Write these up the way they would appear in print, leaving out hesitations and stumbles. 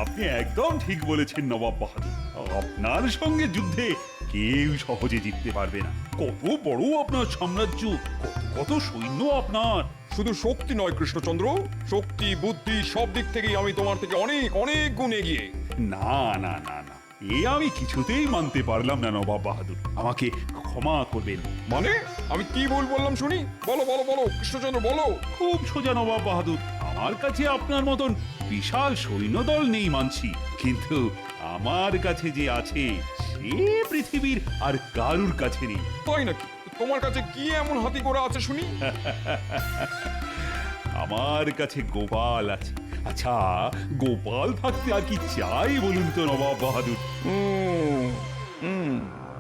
আপনি একদম ঠিক বলেছেন নবাব বাহাদুর। আপনার সঙ্গে যুদ্ধে কেউ সহজে জিততে পারবে না। কত বড় আপনার সাম্রাজ্য, কত কত সৈন্য আপনার। শুধু শক্তি নয় কৃষ্ণচন্দ্র, শক্তি বুদ্ধি সব দিক থেকেই আমি তোমার থেকে অনেক অনেক গুণ এগিয়ে। না না না না, এ আমি কিছুতেই মানতে পারলাম না নবাব বাহাদুর, আমাকে ক্ষমা করবেন। মানে আমি কি ভুল বললাম শুনি? বলো বলো বলো কৃষ্ণচন্দ্র বলো। খুব সোজা নবাব বাহাদুর, আমার কাছে আপনার মতন বিশাল সৈন্যদল নেই মানছি, কিন্তু আমার কাছে যে আছে সে পৃথিবীর আর কারুর কাছে নেই। তাই নাকি? তোমার কাছে কি এমন হাতি ঘোড়া আছে শুনি? আমার কাছে গোপাল আছে। আচ্ছা, গোপাল থাকতে আর কি চাই বলুন তো নবাব বাহাদুর?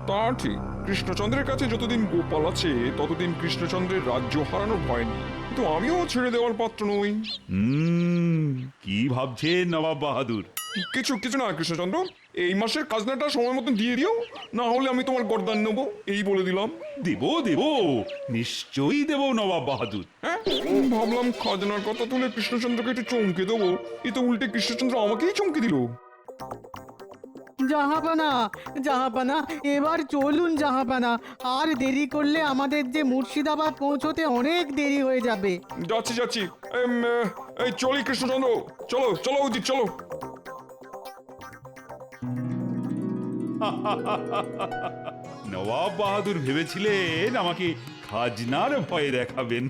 তা ঠিক, কৃষ্ণচন্দ্রের কাছে যতদিন গোপাল আছে ততদিন কৃষ্ণচন্দ্রের রাজ্য হারানোর ভয় নেই, কিন্তু আমিও ছেড়ে দেওয়ার পাত্র নই। কি ভাবছেন নবাব বাহাদুর? কিছু কিছু না কৃষ্ণচন্দ্র, এই মাসের খাজনাটা সময় মতন দিয়ে দিও, না হলে আমি তোমার গর্দান নেবো, এই বলে দিলাম। দেব দেব, নিশ্চয়ই দেব নবাব বাহাদুর। হ্যাঁ, ভাবলাম খাজনার কথা তুলে কৃষ্ণচন্দ্রকে একটু চমকে দেবো, এ তো উল্টে কৃষ্ণচন্দ্র আমাকেই চমকে দিল। জাহাপানা, জাহাপানা, এবার চলুন জাহাপানা, আর দেরি করলে আমাদের যে মুর্শিদাবাদ পৌঁছতে অনেক দেরি হয়ে যাবে। যাচ্ছি যাচ্ছি, এই চলি কৃষ্ণচন্দ্র, চলো চলো উচিত চলো। নবাব বাহাদুর ভেবেছিলেন আমাকে খাজনার ভয় দেখাবেন।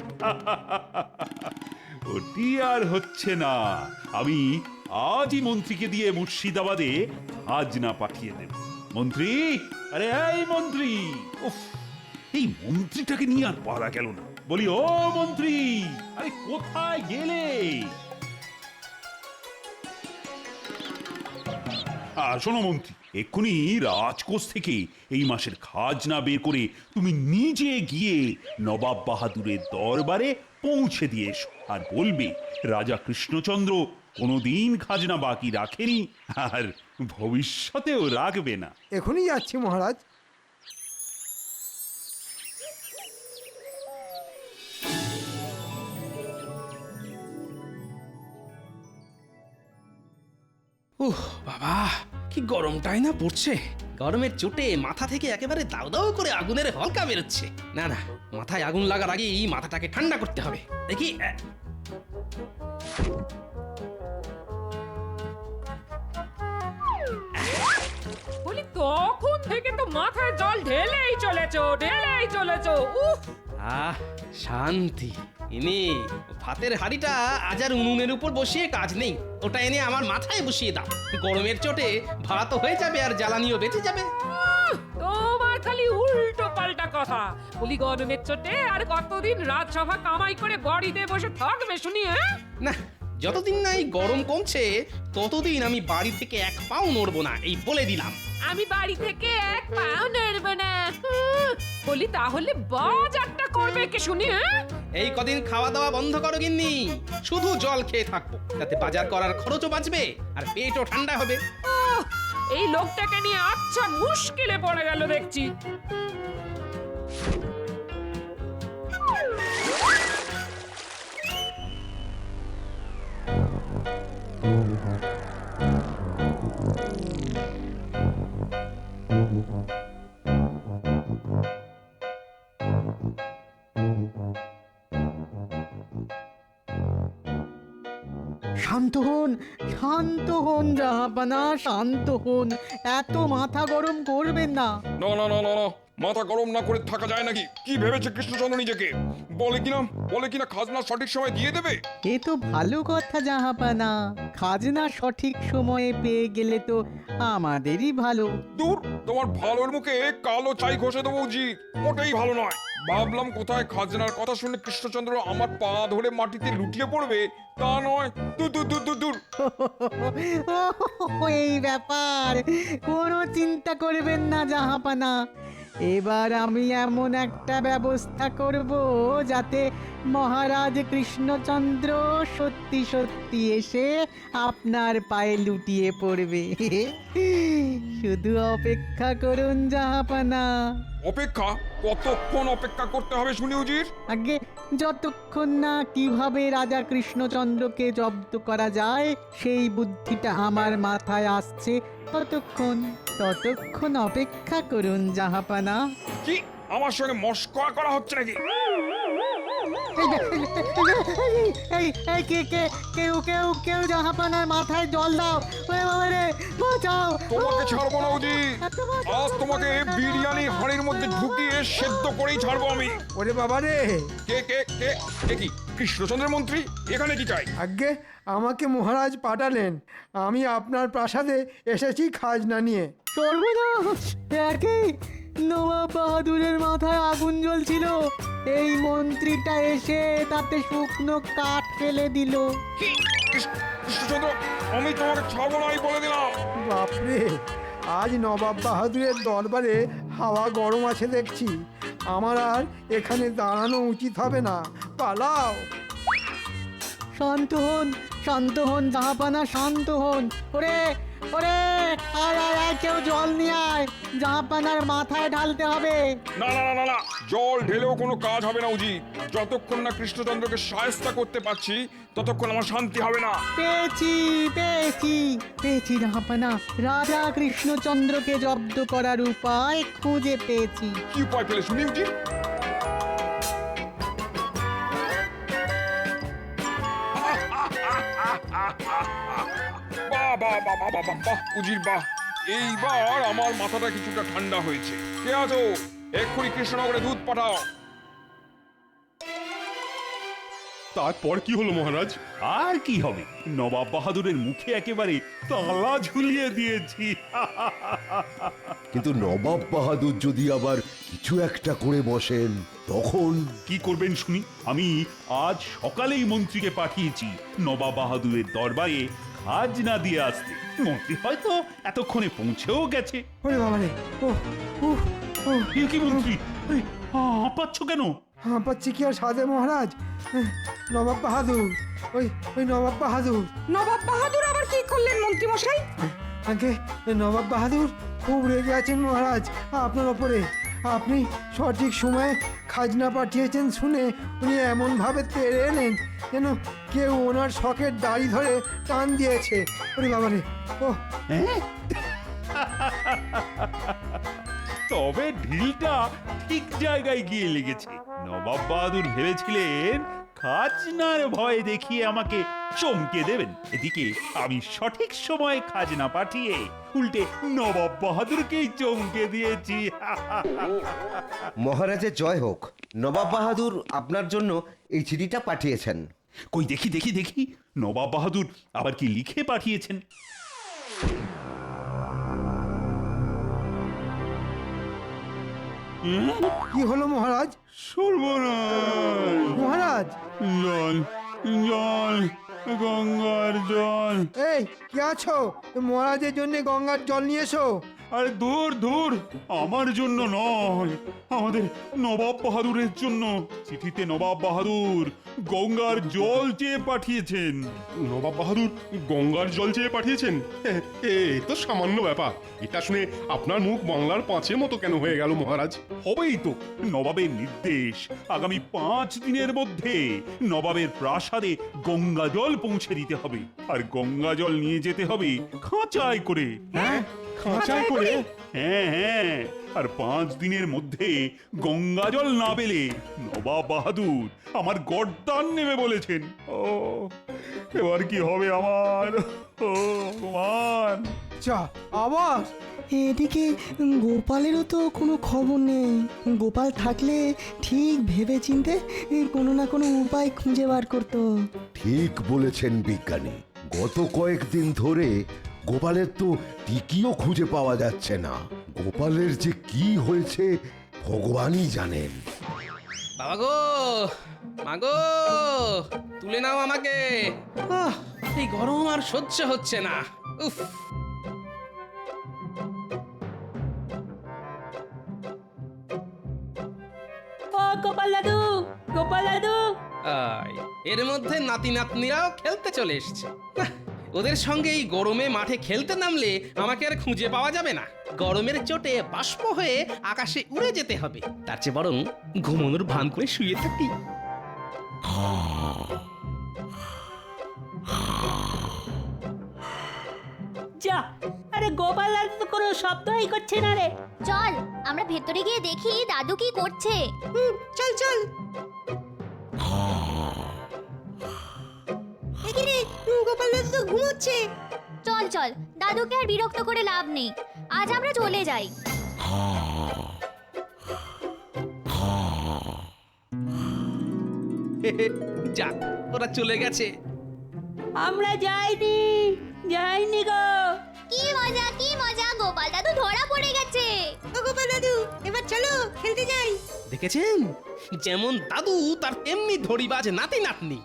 ওটি আর হচ্ছে না। আমি আজই মন্ত্রীকে দিয়ে মুর্শিদাবাদে খাজনা পাঠিয়ে দেব। মন্ত্রী, আরে এই মন্ত্রী, উফ, এই মন্ত্রীটাকে নিয়ে আর পারা গেল না। বলি ও মন্ত্রী, আরে কোথায় গেলে? শোনো মন্ত্রী, এক্ষুনি রাজকোষ থেকে এই মাসের খাজনা বের করে তুমি নিজে গিয়ে নবাব বাহাদুরের দরবারে পৌঁছে দিয়ে এসো, আর বলবে রাজা কৃষ্ণচন্দ্র কোনোদিন খাজনা বাকি রাখেনি আর ভবিষ্যতেও রাখবে না। এখনই যাচ্ছি মহারাজ। উহ বাবা, কি গরমটাই না পড়ছে। গরমের চোটে মাথা থেকে একেবারে দাউ দাউ করে আগুনের হলকা বেরোচ্ছে। না না, মাথায় আগুন লাগার আগেই মাথাটাকে ঠান্ডা করতে হবে। দেখি বলি তখন থেকে তো মাথায় জল ঢেলেই চলেছো। উফ, শান্তি। ইনি ভাতের হাঁড়িটা আজ আর উনুনের উপর বসিয়ে কাজ নেই, ওটা এনে আমার মাথায় বসিয়ে দাও। গরমের চোটে ভাত হয়ে যাবে আর জ্বালানিও বেঁচে যাবে। তোমার খালি উল্টো পাল্টা কথা। বলি গরমের চোটে আর কতদিন রাজসভা কামাই করে বাড়িতে বসে থাকবে শুনি? হ্যাঁ না, যতদিন না এই গরম কমছে ততদিন আমি বাড়ি থেকে এক পাও নড়বো না, এই বলে দিলাম। আমি বাড়ি থেকে এক পাও নড়বো না। বলি তাহলে বাজারটা করবে কি শুনি? হ্যাঁ, এই কদিন খাওয়া দাওয়া বন্ধ করো গিন্নি, শুধু জল খেয়ে থাকবো, তাতে বাজার করার খরচও বাঁচবে আর পেটও ঠান্ডা হবে। এই লোকটাকে নিয়ে আচ্ছা মুশকিলে পড়ে গেল দেখছি। শান্ত হন, শান্ত হন জাহাপানা, শান্ত হন, এত মাথা গরম করবেন না। না না না না না, মাথা গরম না করে থাকা যায় নাকি? কি ভেবেছে কৃষ্ণচন্দ্র নিজেকে? বলে কিনা খাজনা সঠিক সময় দিয়ে দেবে। এ তো ভালো কথা জাহাপানা, খাজনা সঠিক সময়ে পেয়ে গেলে তো আমাদেরই ভালো। দূর, তোমার ভালোর মুখে কালো ছাই ঘষে দেবো উচিত, মোটেই ভালো নয়। ভাবলাম কোথায় খাজনার কথা শুনে কৃষ্ণচন্দ্র আমার পা ধরে মাটিতে লুটিয়ে পড়বে, তা নয়। দূর দূর দূর দূর দূর। এই ব্যাপার, কোনো চিন্তা করবেন না জাহাপানা, এবার আমি এমন একটা ব্যবস্থা করব যাতে মহারাজ কৃষ্ণচন্দ্র সত্যি সত্যি এসে আপনার পায়ে লুটিয়ে পড়বে। শুধু অপেক্ষা করুন জাহাপানা। অপেক্ষা? কতক্ষণ অপেক্ষা করতে হবে শুনি উজির? আগে যতক্ষণ না কিভাবে রাজা কৃষ্ণচন্দ্রকে জব্দ করা যায় সেই বুদ্ধিটা আমার মাথায় আসছে, ততক্ষণ অপেক্ষা করুন জাহাপানা। কি আমার সঙ্গে মস্করা করা হচ্ছে নাকি? এই এই কে কে কেউ কেউ কেউ জাহাপানার মাথায় জল দাও, ওরে বাবা রে, বাঁচাও। তোমাকে ছাড়বো না উজির, আজ তোমাকে বিরিয়ানি হাঁড়ির মধ্যে ঢুকিয়ে সেদ্ধ করেই ছাড়বো আমি। ওরে বাবা রে, কে কে কে কে কি কৃষ্ণচন্দ্রের মন্ত্রী? এখানে কি চাই? আজ্ঞে আমাকে মহারাজ পাঠালেন, আমি আপনার প্রাসাদে এসেছি খাজনা নিয়ে। সর্বনাশ, একই নবাব বাহাদুরের মাথায় আগুন জ্বলছিল, এই মন্ত্রীটা এসে তাতে শুকনো কাঠ ফেলে দিল। কি কৃষ্ণচন্দ্র, আমি তোমাকে ছাড়বো না, আমি বলে দিলাম। বাপরে, আজ নবাব বাহাদুরের দরবারে হাওয়া গরম আছে দেখছি। আমার আর এখানে দাঁড়ানো উচিত হবে না, পালাও। শান্ত হন জাহাপানা, শান্ত হন। ওরে ওরে, আয় আয় আয়, কেউ জল নিয়ে আয়, জাহাপানার মাথায় ঢালতে হবে। না না না না না, জল ঢেলেও কোনো কাজ হবে না উজির। যতক্ষণ না কৃষ্ণচন্দ্রকে সায়স্তা করতে পারছি ততক্ষণ আমার শান্তি হবে না। পেয়েছি পেয়েছি পেয়েছি জাহাপানা, রাজা কৃষ্ণচন্দ্রকে জব্দ করার উপায় খুঁজে পেয়েছি। কি উপায় পেলে শুনি উজির? বাহ বাহ বাহ বাহ বাহ বাহ উজির বাহ, এইবার আমার মাথাটা কিছুটা ঠান্ডা হয়েছে। কে আছো? এক্ষুনি কৃষ্ণনগরে দুধ পাঠাও। তারপর কি হলো মহারাজ? আর কি হবে, নবাব বাহাদুরের মুখে একেবারে তালা ঝুলিয়ে দিয়েছি। কিন্তু নবাব বাহাদুর যদি আবার কিছু একটা করে বসেন তখন? কি করবেন শুনি? আমি আজ সকালেই মন্ত্রীকে পাঠিয়েছি নবাব বাহাদুরের দরবারে খাজনা দিয়ে আসতে। মন্ত্রী হয়তো এতক্ষণে পৌঁছেও গেছে। ওরে বাবা রে, ও ও ও, এ কি মন্ত্রী, আরে, হাঁপাচ্ছ কেন? হাঁপাচ্ছি কি আর সাধে মহারাজ? নবাব বাহাদুর, ওই ওই নবাব বাহাদুর। নবাব বাহাদুর আবার কি করলেন মন্ত্রী মশাই? আগে নবাব বাহাদুর খুব রেগে আছেন মহারাজ আপনার ওপরে। আপনি সঠিক সময়ে খাজনা পাঠিয়েছেন শুনে উনি এমনভাবে তেড়ে এলেন যেন কেউ ওনার শখের দাড়ি ধরে টান দিয়েছে। ওরে বাবা রে, ও হ্যাঁ? তবে ঢিলটা ঠিক জায়গায় গিয়ে লেগেছে। নবাব বাহাদুর ভেবেছিলেন খাজনার ভয় দেখিয়ে আমাকে চমকে দেবেন, এদিকে আমি সঠিক সময়ে খাজনা পাঠিয়ে উল্টে নবাব বাহাদুরকেই চমকে দিয়েছি। মহারাজের জয় হোক। নবাব বাহাদুর আপনার জন্য এই চিঠিটা পাঠিয়েছেন। কই দেখি দেখি দেখি, নবাব বাহাদুর আবার কি লিখে পাঠিয়েছেন? কি হলো মহারাজ? সর্বনাশ! মহারাজ, জল জল, গঙ্গার জল। এই কে আছো? মহারাজের জন্য গঙ্গার জল নিয়ে এসো। আরে দূর দূর, আমার জন্য নয়, আমাদের নবাব বাহাদুরের জন্য। চিঠিতে নবাব বাহাদুর গঙ্গার জল চেয়ে পাঠিয়েছেন। নবাব বাহাদুর গঙ্গার জল চেয়ে পাঠিয়েছেন? এ তো সামান্য ব্যাপার। এটা শুনে আপনার মুখ বাংলার পাঁচের মতো কেন হয়ে গেল মহারাজ? হবেই তো, নবাবের নির্দেশ আগামী 5 দিনের মধ্যে নবাবের প্রাসাদে গঙ্গা জল পৌঁছে দিতে হবে, আর গঙ্গা জল নিয়ে যেতে হবে খাঁচায় করে। হ্যাঁ, খাঁচায় করে? হ্যাঁ হ্যাঁ, আর 5 দিনের মধ্যে গঙ্গা জল না পেলে নবাব বাহাদুর আমার গর্দান নেবে বলেছেন। ও এবার কি হবে আমার? ও ভগবান! চা আবার এদিকে গোপালেরও তো কোনো খবর নেই। গোপাল থাকলে ঠিক ভেবে চিনতে কোনো না কোনো উপায় খুঁজে বার করতো। ঠিক বলেছেন বিজ্ঞানী, গত কয়েকদিন ধরে গোপালের তো টিকিও খুঁজে পাওয়া যাচ্ছে না। গোপালের যে কি হয়েছে ভগবানই জানেন। বাবা গো, মাগো, তুলে নাও আমাকে। এই গরম আর সহ্য হচ্ছে না। উফ। গোপাল দাদু, গোপাল দাদু। আয়, এর মধ্যে নাতি নাতনিরাও খেলতে চলে এসেছে। নাহ, ওদের সঙ্গে এই গরমে মাঠে খেলতে নামলে আমাকে আর খুঁজে পাওয়া যাবে না। গরমের চোটে বাষ্প হয়ে আকাশে উড়ে যেতে হবে। তার চেয়ে বরং ঘুমানোর ভান করে শুয়ে থাকি। যা, আরে গোপাল দাদু তো কোনো শব্দই করছে না রে। চল আমরা ভেতরে গিয়ে দেখি দাদু কি করছে। চল চল এখানে গোপাল দাদু তো ঘুমোচ্ছে। চল চল, দাদুকে আর বিরক্ত করে লাভ নেই, আজ আমরা চলে যাই। যাক, ওরা চলে গেছে। আমরা যাইনি, যাইনি গো। কি মজা, গোপাল দাদু ধরা পড়ে গেছে। ও গোপাল দাদু, এবার চলো খেলতে যাই। দেখেছেন, যেমন দাদু তার তেমনি ধরিবাজ নাতি নাতনি।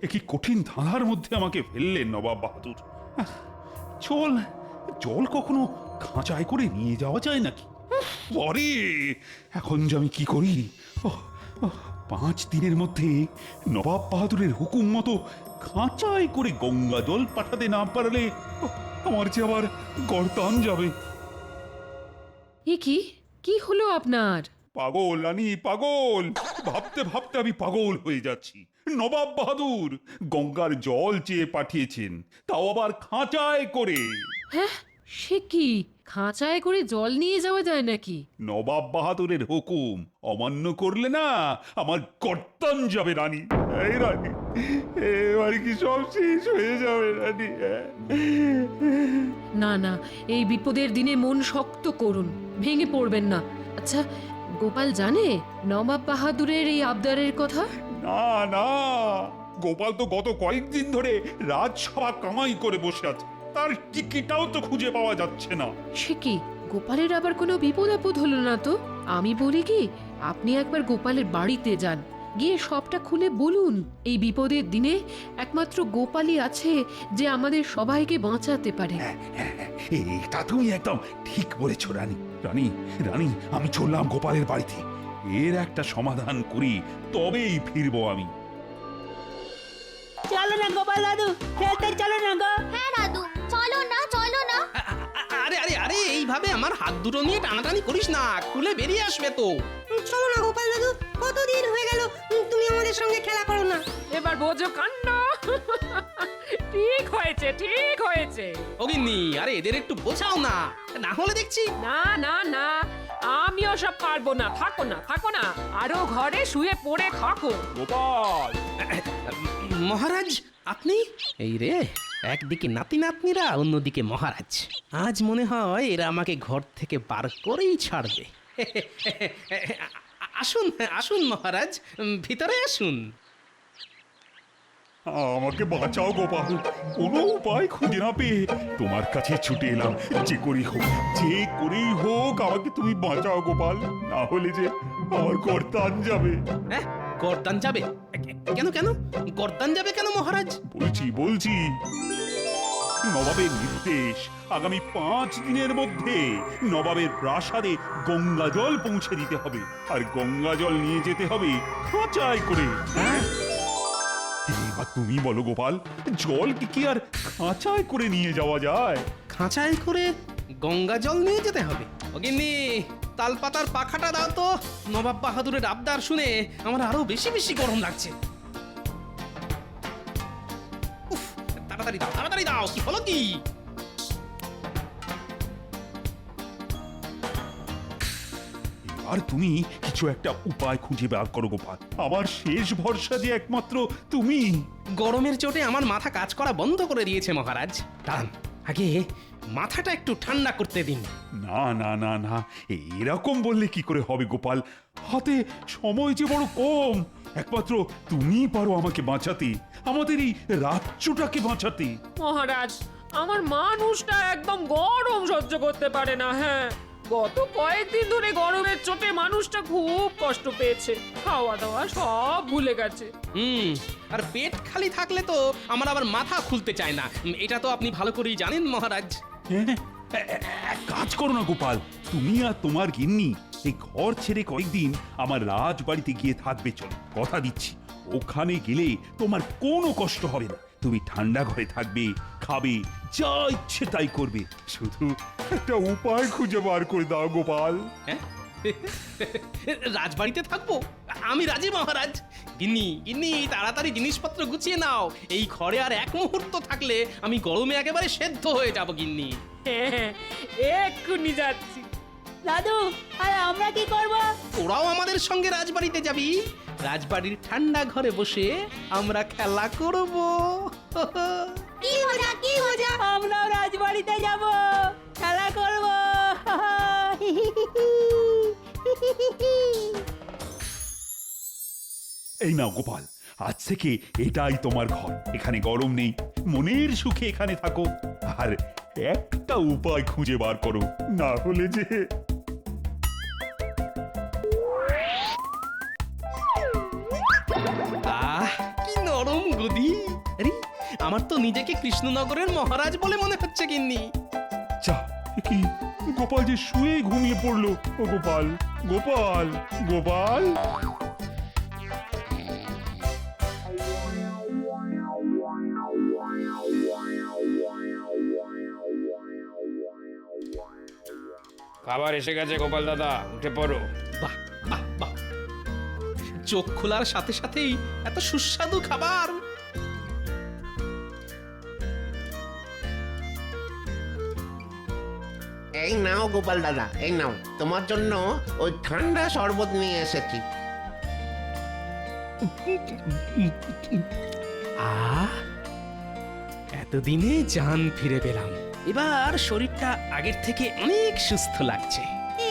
এ কি কঠিন ধাঁধার মধ্যে আমাকে ফেললেন নবাব বাহাদুর। চল, জল কখনো খাঁচায় করে নিয়ে যাওয়া যায় নাকি? পরে এখন যে আমি কি করি? 5 দিনের মধ্যে নবাব বাহাদুরের হুকুম মতো খাঁচায় করে গঙ্গা জল পাঠাতে না পারলে আমার যে আবার গর্দান যাবে। এ কি হলো আপনার? পাগল রানী, পাগল। ভাবতে ভাবতে আমি পাগল হয়ে যাচ্ছি। নবাব বাহাদুর গঙ্গার জল চেয়ে পাঠিয়েছেন, তাও আবার খাঁচায় করে। হ্যাঁ, সে কি খাঁচায় করে জল নিয়ে যাওয়া যায় নাকি? নবাব বাহাদুরের হুকুম অমান্য করলে না আমার গর্দান যাবে রানী। এই রানী, এবার কি সব শেষ হয়ে যাবে রানী? না না, এই বিপদের দিনে মন শক্ত করুন, ভেঙে পড়বেন না। আচ্ছা, গোপাল জানে নবাব বাহাদুরের এই আবদারের কথা? না না, গোপাল তো গত কয়েকদিন ধরে রাজসভা কামাই করে বসে আছে, তার টিকিটাও তো খুঁজে পাওয়া যাচ্ছে না। সে কি, গোপালের আবার কোনো বিপদ আপদ হলো না তো? আমি বলি কি, আপনি একবার গোপালের বাড়িতে যান, গিয়ে সবটা খুলে বলুন। এই বিপদের দিনে একমাত্র গোপালই আছে যে আমাদের সবাইকে বাঁচাতে পারে। এটা তুমি একদম ঠিক বলেছ রানী। রানী রানী, আমি চললাম গোপালের বাড়িতে। এর একটা সমাধান করি, তবেই ফিরবো আমি। চলো না গোপাল দাদু, খেলতে চলো না গো। হ্যাঁ দাদু, চলো না। আরে আরে আরে, এইভাবে আমার হাত দুটো নিয়ে টানাটানি করিস না, খুলে বেরিয়ে আসবে তো। চলো না গোপাল দাদু, কতদিন হয়ে গেল তুমি আমাদের সঙ্গে খেলা করো না। এবার বোঝো কাণ্ড। ঠিক হয়েছে, ঠিক হয়েছে। অগিন্নি, আরে এদের একটু বোঝাও না, না হলে দেখছি। না না না, আমিও সব পারবো না। থাকো না, আরো ঘরে শুয়ে পড়ে থাকো। গোপাল, মহারাজ আপনি? এই রে, একদিকে নাতি নাতনিরা, অন্যদিকে মহারাজ। আজ মনে হয় এরা আমাকে ঘর থেকে বার করেই ছাড়বে। আসুন আসুন মহারাজ, ভিতরে আসুন। আমাকে বাঁচাও গোপাল, কোনো উপায় খুঁজে না পেয়ে তোমার কাছে ছুটে এলাম। যে করেই হোক আমাকে তুমি বাঁচাও গোপাল, না হলে যে আমার গর্দান যাবে। হ্যাঁ, গর্দান যাবে? কেন গর্দান যাবে কেন মহারাজ? বলছি নবাবের নির্দেশ, আগামী 5 দিনের মধ্যে নবাবের প্রাসাদে গঙ্গা জল পৌঁছে দিতে হবে, আর গঙ্গা জল নিয়ে যেতে হবে খাঁচায় করে। এবার তুমি বলো গোপাল, জল কি আর খাঁচায় করে নিয়ে যাওয়া যায়? খাঁচায় করে গঙ্গা জল নিয়ে যেতে হবে? অগিন্নি, তালপাতার পাখাটা দাও তো। নবাব বাহাদুরের আবদার শুনে আমার আরো বেশি বেশি গরম লাগছে। উফ, তাড়াতাড়ি দাও, কি হলো কি? আর তুমি কিছু একটা উপায় খুঁজে বার করো গোপাল, আমার শেষ ভরসা যে একমাত্র তুমি। গরমের চোটে আমার মাথা কাজ করা বন্ধ করে দিয়েছে মহারাজ। দাঁড়ান, আগে মাথাটা একটু ঠান্ডা করতে দিন। না না না না, এরকম বললে কি করে হবে গোপাল? হাতে সময় যে বড় কম। একমাত্র তুমি পারো আমাকে বাঁচাতে, আমাদের এই রাজ্যটাকে বাঁচাতে। মহারাজ, আমার মানুষটা একদম গরম সহ্য করতে পারে না। হ্যাঁ, গত কয়েকদিন ধরে গরমের চোটে মানুষটা খুব কষ্ট পেয়েছে, খাওয়া দাওয়া সব ভুলে গেছে। আর পেট খালি থাকলে তো আমার আবার মাথা খুলতে চায় না, এটা তো আপনি ভালো করেই জানেন মহারাজ। হ্যাঁ, এক কাজ করো না গোপাল, তুমি আর তোমার গিন্নি এই ঘর ছেড়ে কয়েকদিন আমার রাজবাড়িতে গিয়ে থাকবে। চলো, কথা দিচ্ছি ওখানে গেলে তোমার কোনো কষ্ট হবে না। তুমি ঠান্ডা ঘরে থাকবে, খাবে, যা ইচ্ছে তাই করবে। শুধু একটা উপায় খুঁজে বার করে দাও গোপাল। হ্যাঁ রাজবাড়িতে থাকবো? আমি রাজি মহারাজ। গিন্নি গিন্নি তাড়াতাড়ি জিনিসপত্র গুছিয়ে নাও, এই ঘরে আর এক মুহূর্ত থাকলে আমি গরমে একেবারে সেদ্ধ হয়ে যাব গিন্নি। হ্যাঁ, এক্ষুনি যাচ্ছি। দাদু আর আমরা কি করব? তোরাও আমাদের সঙ্গে রাজবাড়িতে যাবি। রাজবাড়ির ঠান্ডা ঘরে বসে আমরা খেলা করব। কি মজা কি মজা! আমরাও রাজবাড়িতে যাব, খেলা করব। এই নাও গোপাল, আজ থেকে এটাই তোমার ঘর। এখানে গরম নেই, মনের সুখে এখানে থাকো। আর একটা উপায় খুঁজে বার করো, না হলে যে কি নরম গদি! আরে আমার তো নিজেকে কৃষ্ণনগরের মহারাজ বলে মনে হচ্ছে গিন্নি। যা, কি গোপাল যে শুয়ে ঘুমিয়ে পড়লো। ও গোপাল, গোপাল, গোপাল! খাবার এসে গেছে গোপাল দাদা, উঠে পড়ো। বাহ বাহ বাহ, চোখ খোলার সাথে সাথেই এত সুস্বাদু খাবার। এই নাও গোপাল দাদা, এই নাও, তোমার জন্য ওই ঠান্ডা শরবত নিয়ে এসেছি। এতদিনে জান ফিরে পেলাম, এবার শরীরটা আগের থেকে অনেক সুস্থ লাগছে।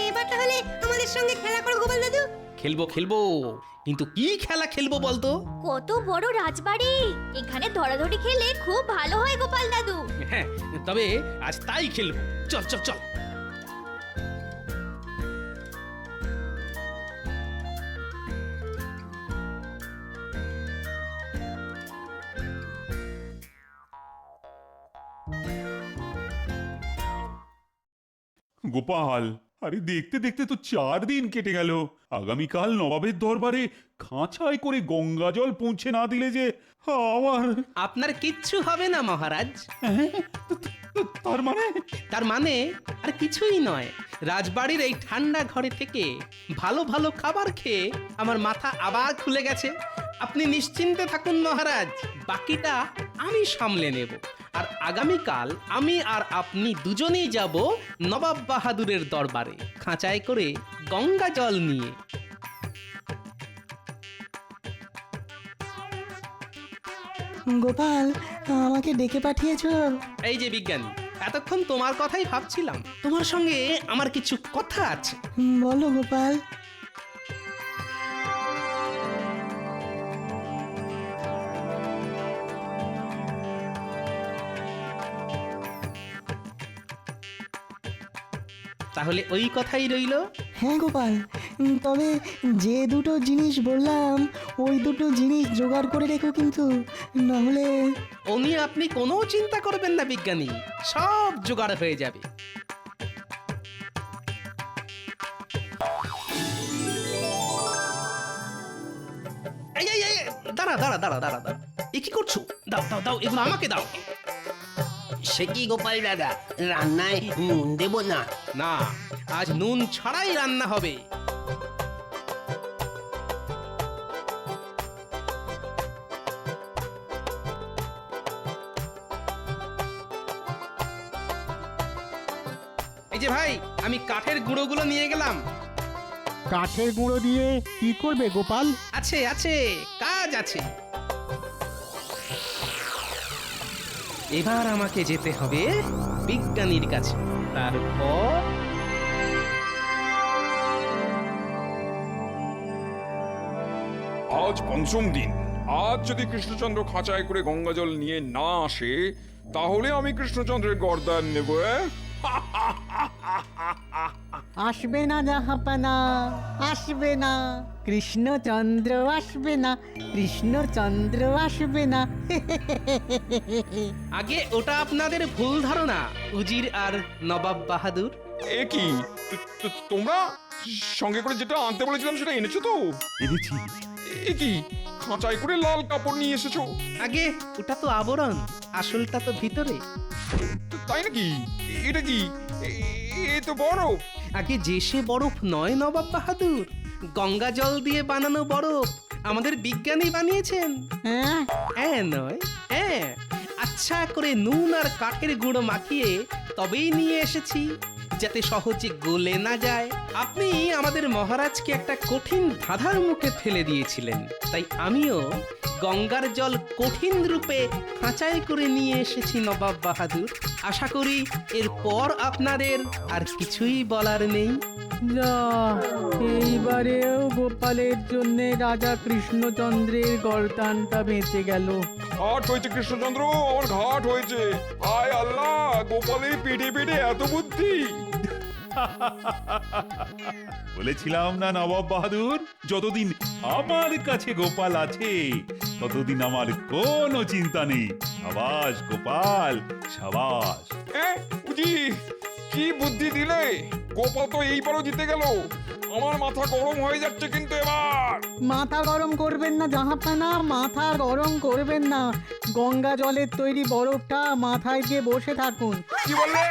এবার তাহলে আমাদের সঙ্গে খেলা করো গোপাল দাদু। খেলবো খেলবো, কিন্তু কি খেলা খেলবো বলতো? কত বড় রাজবাড়ি, এখানে ধরাধরি খেলে খুব ভালো হয় গোপাল দাদু। হ্যাঁ, তবে আজ তাই খেলবো। চল চল চল। গোপাল, আরে দেখতে দেখতে তো 4 দিন কেটে গেল। আগামীকাল নবাবের দরবারে খাঁচায় করে গঙ্গা জল পৌঁছে না দিলে যে আমার... আপনার কিচ্ছু হবে না মহারাজ। তার মানে? তার মানে আর কিছুই নয়, রাজবাড়ির এই ঠান্ডা ঘরে থেকে ভালো ভালো খাবার খেয়ে আমার মাথা আবার খুলে গেছে। আপনি নিশ্চিন্তে থাকুন মহারাজ, বাকিটা আমি সামলে নেব। আর আগামীকাল আমি আর আপনি দুজনেই যাব নবাব বাহাদুরের দরবারে, খাঁচায় করে গঙ্গা জল নিয়ে। গোপাল, আমাকে ডেকে পাঠিয়েছো? এই যে বিজ্ঞানী, এতক্ষণ তোমার কথাই ভাবছিলাম। তোমার সঙ্গে আমার কিছু কথা আছে। বলো গোপাল। তাহলে ওই কথাই রইল। হ্যাঁ গোপাল, তবে যে দুটো জিনিস বললাম ওই দুটো জিনিস জোগাড় করে রেখো কিন্তু, না হলে... ও নিয়ে আপনি কোনো চিন্তা করবেন না বিজ্ঞানী, সব জোগাড় হয়ে যাবে। এই এই এই, দাঁড়া দাঁড়া দাঁড়া দাঁড়া দাঁড়া, এ কি করছো? দাও দাও দাও, এগুলো আমাকে দাও। সে কি গোপাল দাদা, রান্নায় নুন দেব না? না, আজ নুন ছাড়াই রান্না হবে। এই যে ভাই, আমি কাঠের গুঁড়োগুলো নিয়ে গেলাম। কাঠের গুঁড়ো দিয়ে কি করবে গোপাল? আছে আছে, কাজ আছে। এবার আমাকে যেতে হবে বিজ্ঞানীর কাছে, তারপর... আজ পঞ্চম দিন। আজ যদি কৃষ্ণচন্দ্র খাঁচায় করে গঙ্গা জল নিয়ে না আসে, তাহলে আমি কৃষ্ণচন্দ্রের গর্দান নেব। আসবে না জাহাপানা, আসবে না কৃষ্ণচন্দ্র, আসবে না কৃষ্ণচন্দ্র, আসবে না। আগে ওটা আপনাদের ভুল ধারণা উজির আর নবাব বাহাদুর। এ কি তোমরা সঙ্গে করে যেটা আনতে বলেছিলাম সেটা এনেছো তো? এনেছি। এ কি খাঁচাই করে লাল কাপড় নিয়ে এসেছো? আগে ওটা তো আবরণ, আসলটা তো ভিতরে। তাই নাকি? এটা কি? এ তো বরফ। আগে যে সে বরফ নয় নবাব বাহাদুর, গঙ্গা জল দিয়ে বানানো বরফ আমাদের বিজ্ঞানী বানিয়েছেন। হ্যাঁ হ্যাঁ নয় হ্যাঁ, আচ্ছা করে নুন আর কাঠের গুঁড়ো মাখিয়ে তবেই নিয়ে এসেছি, যাতে সহজে গলে না যায়। আপনি আমাদের মহারাজকে একটা কঠিন ধাঁধার মুখে ফেলে দিয়েছিলেন, তাই আমিও গঙ্গার জল কঠিন রূপে খাঁচায় করে নিয়ে এসেছি নবাব বাহাদুর। আশা করি এরপর আপনাদের আর কিছুই বলার নেই। যা, এইবারেও গোপালের জন্য রাজা কৃষ্ণচন্দ্রের গর্দানটা বেঁচে গেল। ঘাট হয়েছে কৃষ্ণচন্দ্র, আমার ঘাট হয়েছে। আয় আল্লাহ, গোপালের পেটে পেটে এত বুদ্ধি। বলেছিলাম না নবাব বাহাদুর, যতদিন আমার কাছে গোপাল আছে ততদিন আমার কোনো চিন্তা নেই। সাবাস গোপাল, সাবাস। উজির, কি বুদ্ধি দিলে! গোপাল তো এইবারও জিতে গেল। আমার মাথা গরম হয়ে যাচ্ছে কিন্তু এবার। মাথা গরম করবেন না জাহাপানা, মাথা গরম করবেন না। গঙ্গা জলের তৈরি বরফটা মাথায় দিয়ে বসে থাকুন। কি বললে?